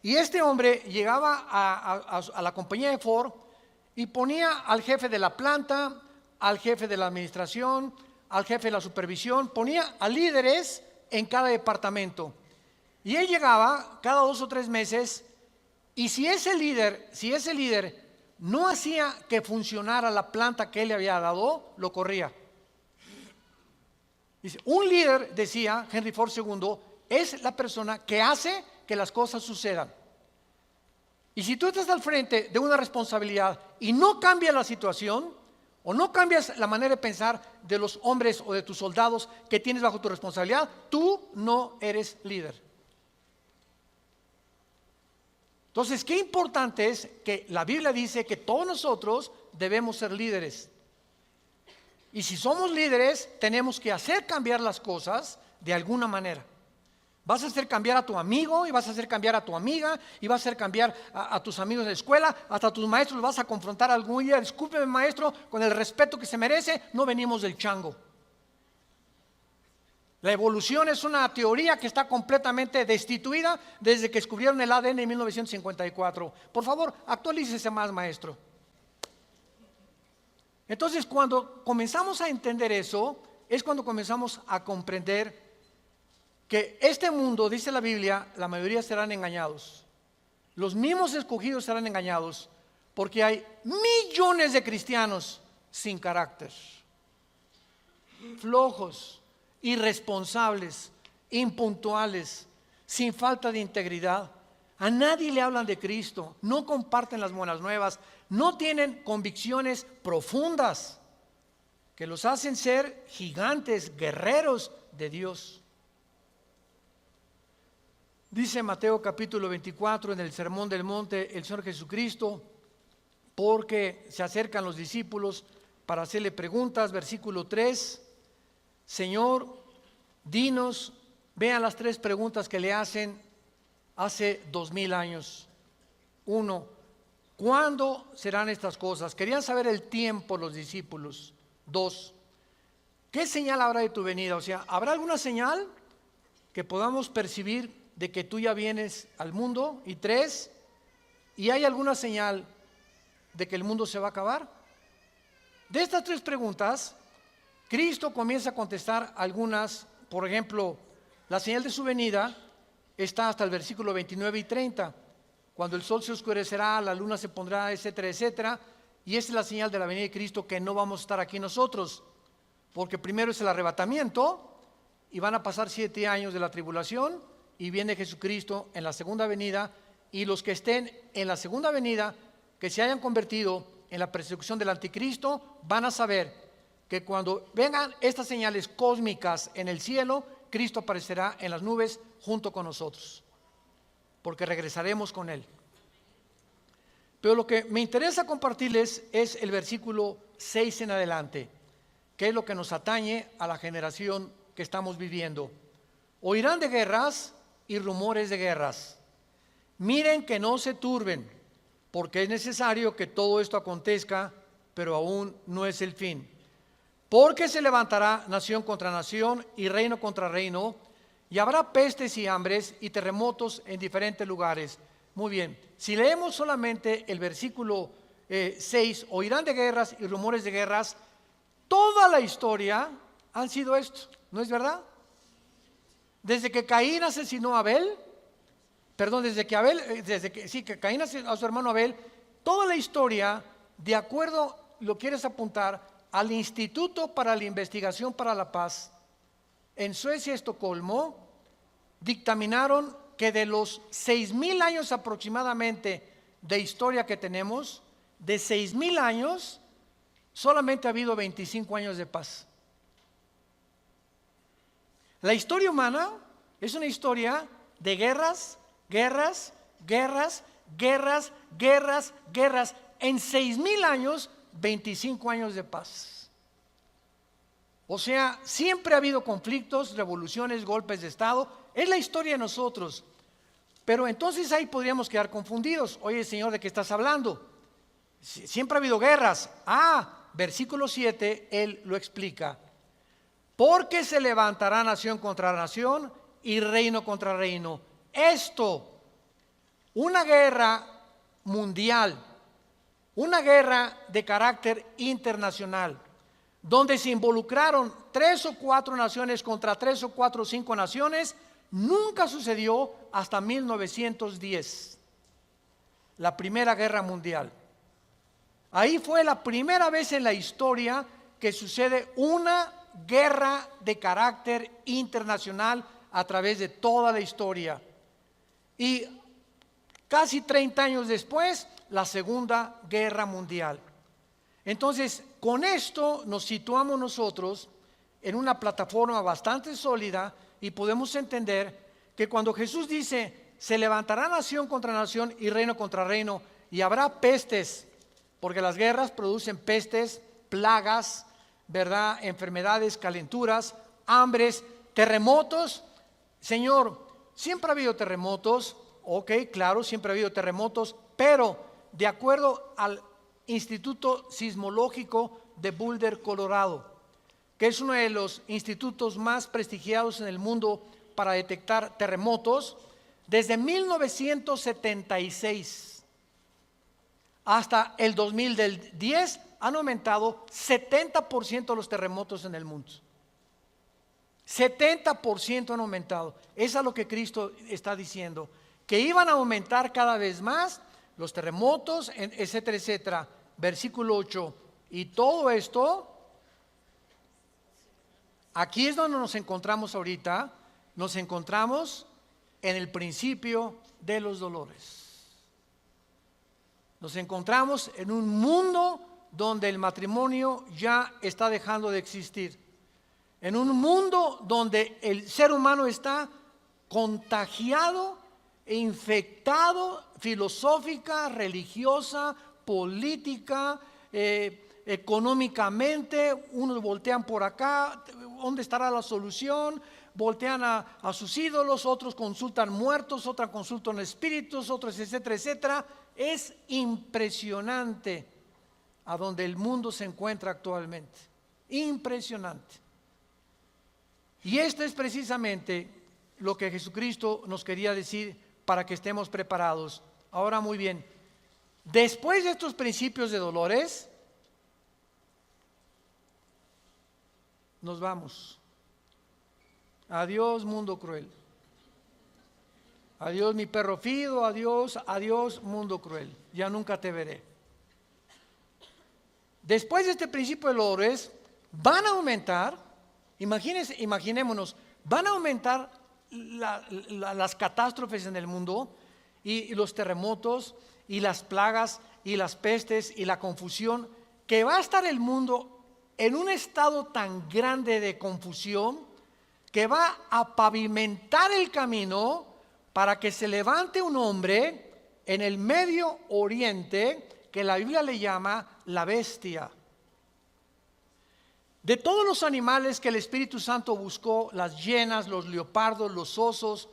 Y este hombre llegaba a la compañía de Ford y ponía al jefe de la planta, al jefe de la administración, al jefe de la supervisión, ponía a líderes en cada departamento. Y él llegaba cada 2 o 3 meses, y si ese líder no hacía que funcionara la planta que él le había dado, lo corría. Dice, un líder, decía Henry Ford II, es la persona que hace que las cosas sucedan. Y si tú estás al frente de una responsabilidad y no cambias la situación, o no cambias la manera de pensar de los hombres o de tus soldados que tienes bajo tu responsabilidad, tú no eres líder. Entonces, qué importante es que la Biblia dice que todos nosotros debemos ser líderes. Y si somos líderes, tenemos que hacer cambiar las cosas de alguna manera. Vas a hacer cambiar a tu amigo, y vas a hacer cambiar a tu amiga, y vas a hacer cambiar a tus amigos de la escuela, hasta a tus maestros los vas a confrontar algún día. Discúlpeme, maestro, con el respeto que se merece, no venimos del chango. La evolución es una teoría que está completamente destituida desde que descubrieron el ADN en 1954. Por favor, actualícese más, maestro. Entonces, cuando comenzamos a entender eso, es cuando comenzamos a comprender que este mundo, dice la Biblia, la mayoría serán engañados. Los mismos escogidos serán engañados porque hay millones de cristianos sin carácter, flojos, irresponsables, impuntuales, sin falta de integridad. A nadie le hablan de Cristo, no comparten las buenas nuevas, no tienen convicciones profundas que los hacen ser gigantes, guerreros de Dios. Dice Mateo capítulo 24 en el Sermón del Monte el Señor Jesucristo, porque se acercan los discípulos para hacerle preguntas, versículo 3, Señor, dinos, vean las 3 preguntas que le hacen hace 2000 años. 1, ¿cuándo serán estas cosas? Querían saber el tiempo los discípulos. 2, ¿qué señal habrá de tu venida? O sea, ¿habrá alguna señal que podamos percibir de que tú ya vienes al mundo? Y 3, ¿y hay alguna señal de que el mundo se va a acabar? De estas 3 preguntas, Cristo comienza a contestar algunas. Por ejemplo, la señal de su venida está hasta el versículo 29 y 30, cuando el sol se oscurecerá, la luna se pondrá, etcétera, etcétera. Y esa es la señal de la venida de Cristo, que no vamos a estar aquí nosotros, porque primero es el arrebatamiento y van a pasar 7 años de la tribulación y viene Jesucristo en la segunda venida, y los que estén en la segunda venida, que se hayan convertido en la persecución del anticristo, van a saber que cuando vengan estas señales cósmicas en el cielo, Cristo aparecerá en las nubes junto con nosotros, porque regresaremos con Él. Pero lo que me interesa compartirles es el versículo 6 en adelante, que es lo que nos atañe a la generación que estamos viviendo. Oirán de guerras y rumores de guerras. Miren que no se turben, porque es necesario que todo esto acontezca, pero aún no es el fin. Porque se levantará nación contra nación y reino contra reino, y habrá pestes y hambres y terremotos en diferentes lugares. Muy bien, si leemos solamente el versículo 6, oirán de guerras y rumores de guerras, toda la historia han sido esto, ¿no es verdad? Desde que Caín asesinó a Abel, desde que Caín asesinó a su hermano Abel, toda la historia, de acuerdo, lo quieres apuntar, al Instituto para la Investigación para la Paz, en Suecia, Estocolmo, dictaminaron que de los 6000 años aproximadamente de historia que tenemos, de 6000 años, solamente ha habido 25 años de paz. La historia humana es una historia de guerras, guerras, guerras, guerras, guerras, guerras. En 6000 años, 25 años de paz. O sea, siempre ha habido conflictos, revoluciones, golpes de Estado. Es la historia de nosotros. Pero entonces ahí podríamos quedar confundidos. Oye, Señor, ¿de qué estás hablando? Siempre ha habido guerras. Versículo 7, Él lo explica. Porque se levantará nación contra nación y reino contra reino. Esto, una guerra mundial, una guerra de carácter internacional, donde se involucraron 3 o 4 naciones contra 3 o 4 o 5 naciones, nunca sucedió hasta 1910, la Primera Guerra Mundial. Ahí fue la primera vez en la historia que sucede una guerra de carácter internacional a través de toda la historia. Y casi 30 años después, la Segunda Guerra Mundial. Entonces, con esto nos situamos nosotros en una plataforma bastante sólida y podemos entender que cuando Jesús dice, se levantará nación contra nación y reino contra reino, y habrá pestes, porque las guerras producen pestes, plagas, ¿verdad? Enfermedades, calenturas, hambres, terremotos. Señor, siempre ha habido terremotos, ok, claro, siempre ha habido terremotos, pero de acuerdo al Instituto Sismológico de Boulder, Colorado, que es uno de los institutos más prestigiados en el mundo para detectar terremotos, desde 1976 hasta el 2010 han aumentado 70% los terremotos en el mundo. 70% han aumentado. Eso es lo que Cristo está diciendo, que iban a aumentar cada vez más los terremotos, etcétera, etcétera. Versículo 8. Y todo esto, aquí es donde nos encontramos ahorita. Nos encontramos en el principio de los dolores. Nos encontramos en un mundo donde el matrimonio ya está dejando de existir. En un mundo donde el ser humano está contagiado e infectado filosófica, religiosa, política, económicamente. Unos voltean por acá, ¿dónde estará la solución? Voltean a sus ídolos, otros consultan muertos, otros consultan espíritus, otros etcétera, etcétera. Es impresionante a donde el mundo se encuentra actualmente. Impresionante. Y esto es precisamente lo que Jesucristo nos quería decir para que estemos preparados. Ahora, muy bien, después de estos principios de dolores, nos vamos. Adiós, mundo cruel. Adiós, mi perro fido. Adiós, adiós, mundo cruel. Ya nunca te veré. Después de este principio de dolores, van a aumentar, imaginémonos, van a aumentar las catástrofes en el mundo y los terremotos y las plagas y las pestes y la confusión, que va a estar el mundo en un estado tan grande de confusión que va a pavimentar el camino para que se levante un hombre en el Medio Oriente que la Biblia le llama la bestia. De todos los animales que el Espíritu Santo buscó, las hienas, los leopardos, los osos,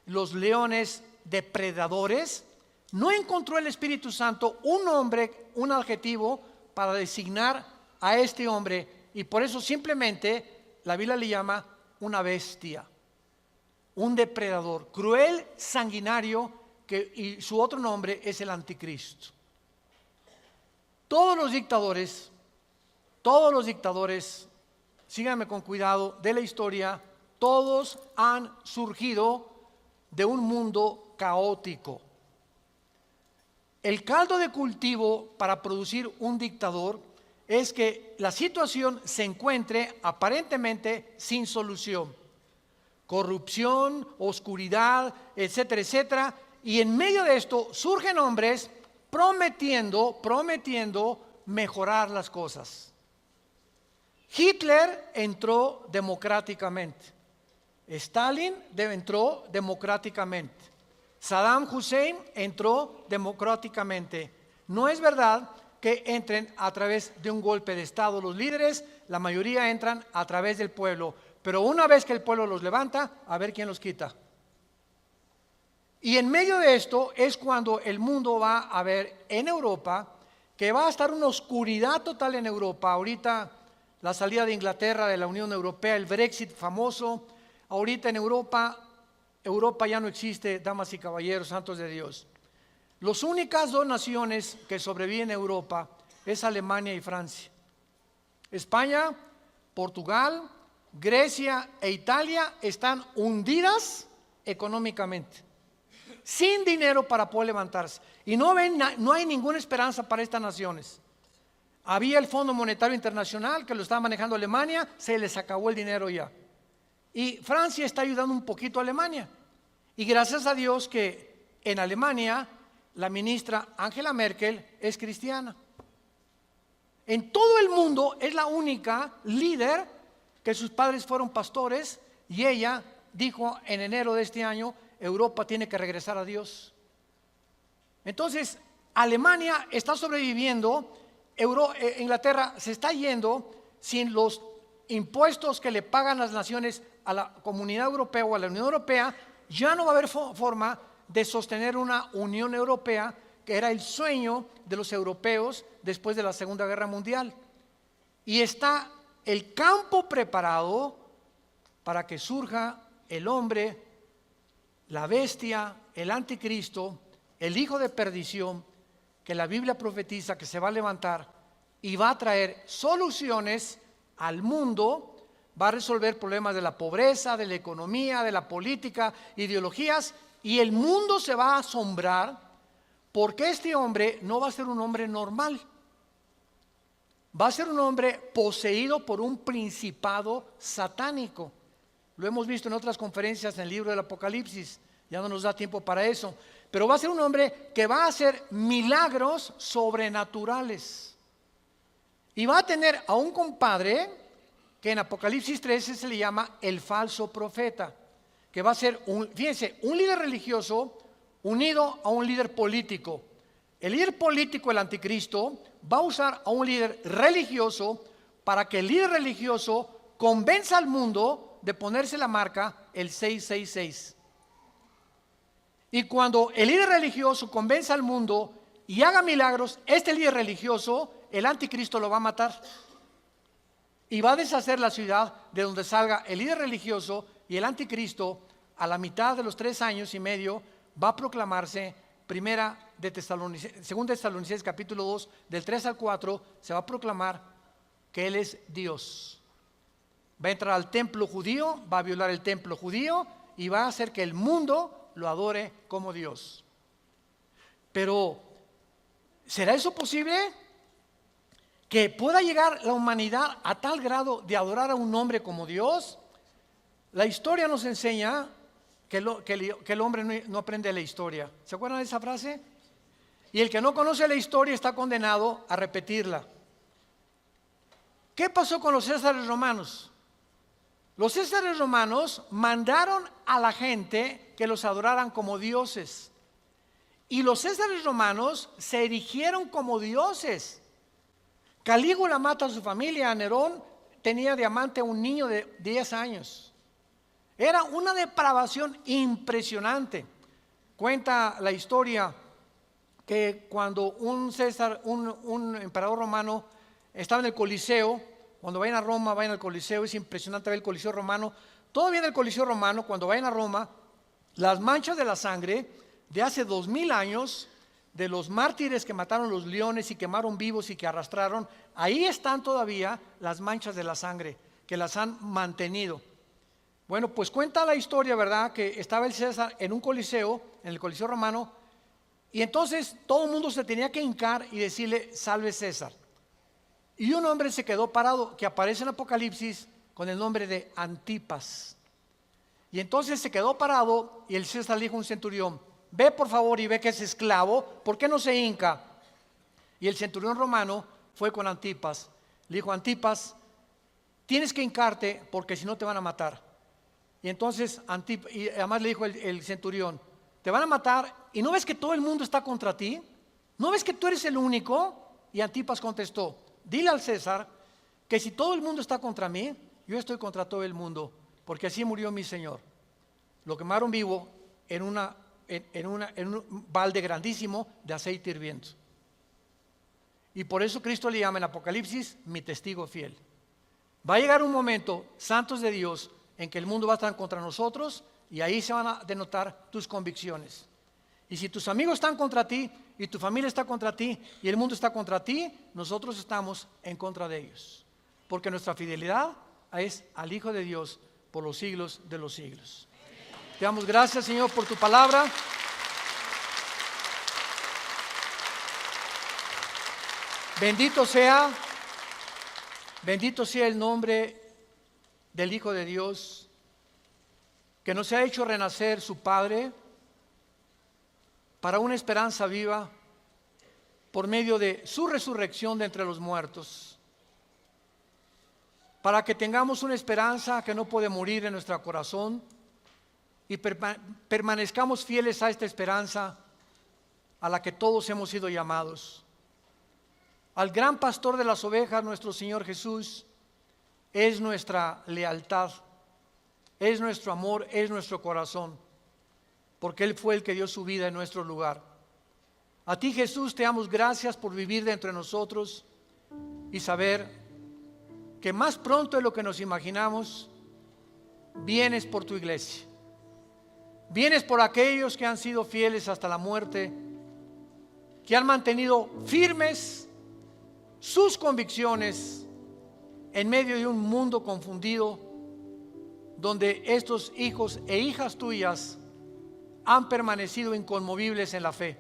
los leones depredadores, no encontró el Espíritu Santo un nombre, un adjetivo para designar a este hombre, y por eso simplemente la Biblia le llama una bestia, un depredador, cruel, sanguinario, y su otro nombre es el anticristo. Todos los dictadores, síganme con cuidado, de la historia, todos han surgido de un mundo caótico. El caldo de cultivo para producir un dictador es que la situación se encuentre aparentemente sin solución. Corrupción, oscuridad, etcétera, etcétera. Y en medio de esto surgen hombres prometiendo mejorar las cosas. Hitler entró democráticamente. Stalin entró democráticamente. Saddam Hussein entró democráticamente. No es verdad que entren a través de un golpe de Estado los líderes, la mayoría entran a través del pueblo. Pero una vez que el pueblo los levanta, a ver quién los quita. Y en medio de esto es cuando el mundo va a ver en Europa que va a estar una oscuridad total en Europa. Ahorita la salida de Inglaterra de la Unión Europea, el Brexit famoso. Ahorita en Europa ya no existe, damas y caballeros, santos de Dios. Las únicas dos naciones que sobreviven en Europa es Alemania y Francia. España, Portugal, Grecia e Italia están hundidas económicamente, sin dinero para poder levantarse. Y no hay ninguna esperanza para estas naciones. Había el Fondo Monetario Internacional que lo estaba manejando Alemania, se les acabó el dinero ya. Y Francia está ayudando un poquito a Alemania. Y gracias a Dios que en Alemania la ministra Angela Merkel es cristiana. En todo el mundo es la única líder que sus padres fueron pastores, y ella dijo en enero de este año: Europa tiene que regresar a Dios. Entonces Alemania está sobreviviendo, Inglaterra se está yendo sin los impuestos que le pagan las naciones a la Comunidad Europea o a la Unión Europea. Ya no va a haber forma de sostener una Unión Europea, que era el sueño de los europeos después de la Segunda Guerra Mundial. Y está el campo preparado para que surja el hombre, la bestia, el anticristo, el hijo de perdición, que la Biblia profetiza que se va a levantar y va a traer soluciones al mundo, va a resolver problemas de la pobreza, de la economía, de la política, ideologías, y el mundo se va a asombrar porque este hombre no va a ser un hombre normal. Va a ser un hombre poseído por un principado satánico. Lo hemos visto en otras conferencias en el libro del Apocalipsis. Ya no nos da tiempo para eso. Pero va a ser un hombre que va a hacer milagros sobrenaturales. Y va a tener a un compadre que en Apocalipsis 13 se le llama el falso profeta. Que va a ser, fíjense, un líder religioso unido a un líder político. El líder político, el anticristo, va a usar a un líder religioso para que el líder religioso convenza al mundo de ponerse la marca el 666. Y cuando el líder religioso convenza al mundo y haga milagros, este líder religioso, el anticristo lo va a matar. Y va a deshacer la ciudad de donde salga el líder religioso, y el anticristo a la mitad de los 3 años y medio va a proclamarse. Segunda de Tesalonicenses capítulo 2, del 3 al 4, se va a proclamar que Él es Dios. Va a entrar al templo judío, va a violar el templo judío y va a hacer que el mundo lo adore como Dios. Pero, ¿será eso posible? ¿Que pueda llegar la humanidad a tal grado de adorar a un hombre como Dios? La historia nos enseña que el hombre no aprende la historia. ¿Se acuerdan de esa frase? Y el que no conoce la historia está condenado a repetirla. ¿Qué pasó con los césares romanos? Los césares romanos mandaron a la gente que los adoraran como dioses. Y los césares romanos se erigieron como dioses. Calígula mata a su familia. Nerón tenía de amante a un niño de 10 años. Era una depravación impresionante. Cuenta la historia que cuando un emperador romano estaba en el Coliseo, cuando vayan a Roma, vayan al Coliseo, es impresionante ver el Coliseo romano. Todavía en el Coliseo romano, cuando vayan a Roma, las manchas de la sangre de hace 2000 años, de los mártires que mataron los leones y quemaron vivos y que arrastraron, ahí están todavía las manchas de la sangre que las han mantenido. Bueno, pues cuenta la historia, ¿verdad? Que estaba el César en un coliseo, en el Coliseo romano, y entonces todo el mundo se tenía que hincar y decirle, salve César. Y un hombre se quedó parado, que aparece en Apocalipsis con el nombre de Antipas. Y entonces se quedó parado y el César le dijo a un centurión, ve por favor y ve que es esclavo, ¿por qué no se hinca? Y el centurión romano fue con Antipas, le dijo, Antipas, tienes que hincarte porque si no te van a matar. Y entonces y además le dijo el centurión, te van a matar y ¿no ves que todo el mundo está contra ti? ¿No ves que tú eres el único? Y Antipas contestó, dile al César que si todo el mundo está contra mí, yo estoy contra todo el mundo, porque así murió mi Señor. Lo quemaron vivo en un balde grandísimo de aceite hirviendo. Y por eso Cristo le llama en Apocalipsis mi testigo fiel. Va a llegar un momento, santos de Dios, en que el mundo va a estar contra nosotros y ahí se van a denotar tus convicciones. Y si tus amigos están contra ti y tu familia está contra ti y el mundo está contra ti, nosotros estamos en contra de ellos. Porque nuestra fidelidad es al Hijo de Dios por los siglos de los siglos. Te damos gracias, Señor, por tu palabra. Bendito sea el nombre del Hijo de Dios, que nos ha hecho renacer su Padre para una esperanza viva por medio de su resurrección de entre los muertos, para que tengamos una esperanza que no puede morir en nuestro corazón y permanezcamos fieles a esta esperanza a la que todos hemos sido llamados. Al gran pastor de las ovejas, nuestro Señor Jesús, es nuestra lealtad, es nuestro amor, es nuestro corazón, porque Él fue el que dio su vida en nuestro lugar. A ti, Jesús, te damos gracias por vivir dentro de nosotros y saber que más pronto de lo que nos imaginamos, vienes por tu iglesia. Vienes por aquellos que han sido fieles hasta la muerte, que han mantenido firmes sus convicciones en medio de un mundo confundido, donde estos hijos e hijas tuyas han permanecido inconmovibles en la fe,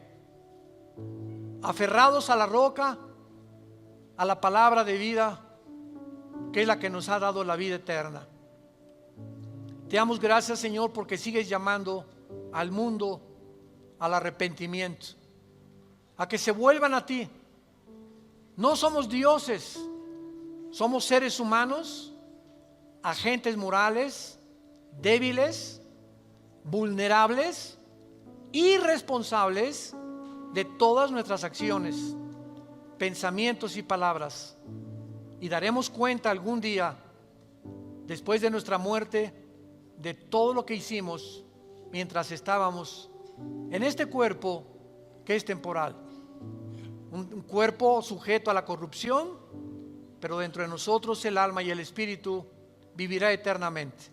aferrados a la roca, a la palabra de vida, que es la que nos ha dado la vida eterna. Te damos gracias, Señor, porque sigues llamando al mundo al arrepentimiento, a que se vuelvan a ti. No somos dioses, somos seres humanos, agentes morales, débiles, vulnerables, irresponsables de todas nuestras acciones, pensamientos y palabras. Y daremos cuenta algún día, después de nuestra muerte, de todo lo que hicimos mientras estábamos en este cuerpo que es temporal. Un cuerpo sujeto a la corrupción, pero dentro de nosotros el alma y el espíritu vivirá eternamente.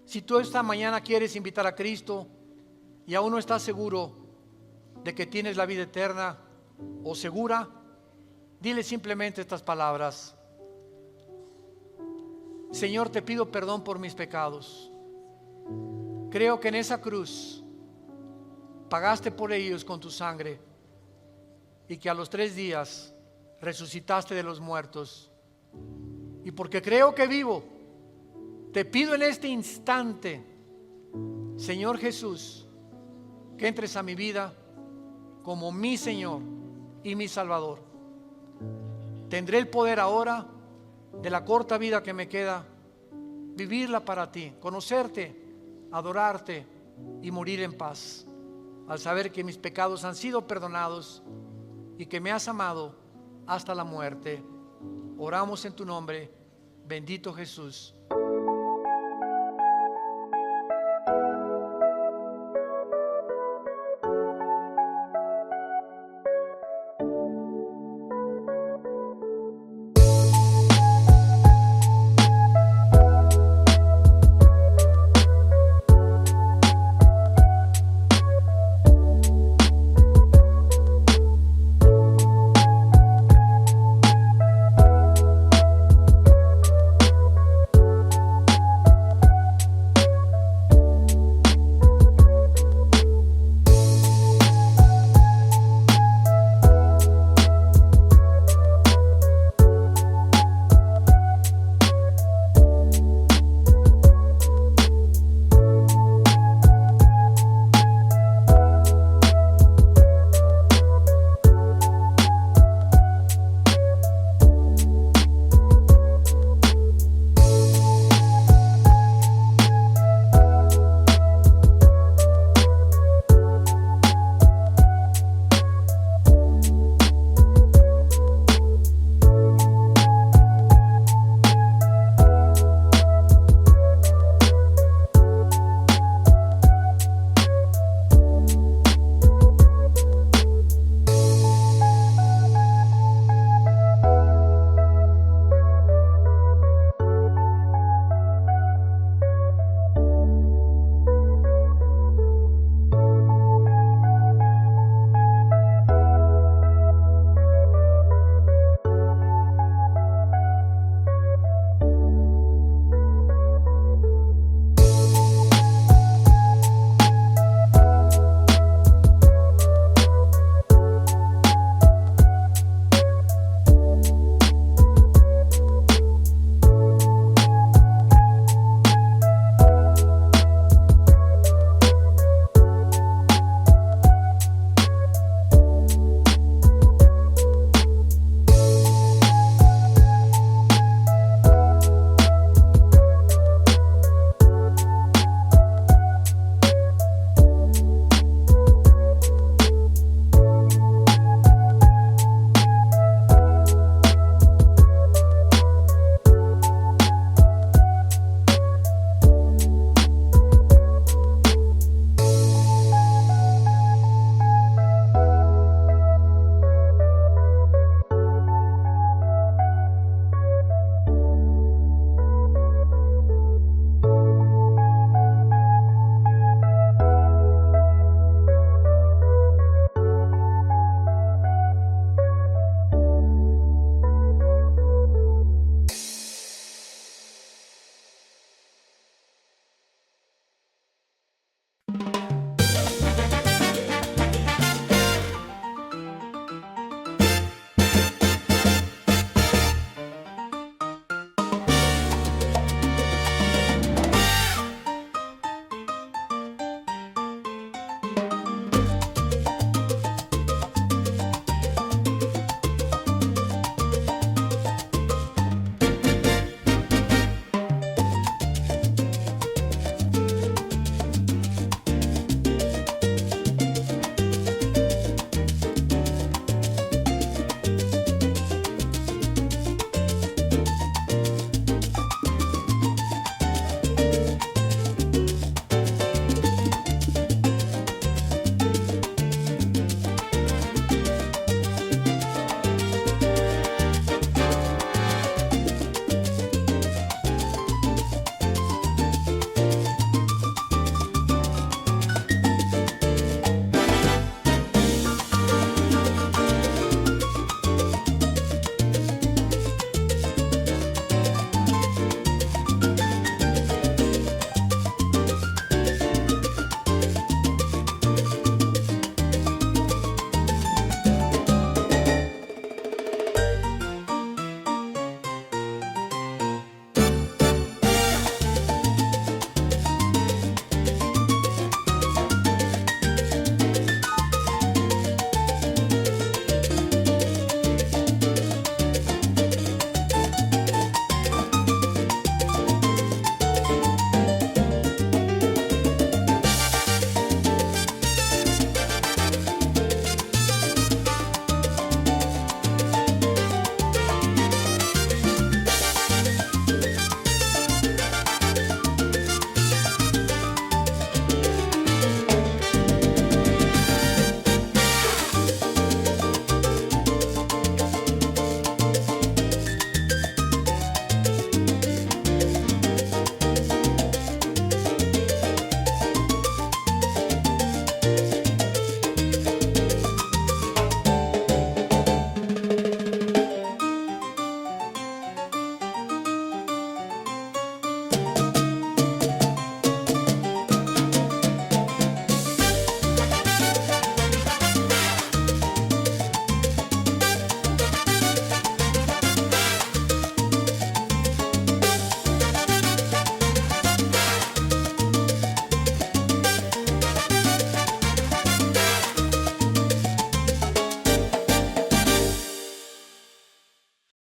Si tú esta mañana quieres invitar a Cristo y aún no estás seguro de que tienes la vida eterna o segura, dile simplemente estas palabras: Señor, te pido perdón por mis pecados. Creo que en esa cruz pagaste por ellos con tu sangre y que a los 3 días resucitaste de los muertos. Y porque creo que vivo, te pido en este instante, Señor Jesús, que entres a mi vida como mi Señor y mi Salvador. Tendré el poder ahora, de la corta vida que me queda, vivirla para ti, conocerte, adorarte y morir en paz, al saber que mis pecados han sido perdonados y que me has amado hasta la muerte. Oramos en tu nombre, bendito Jesús.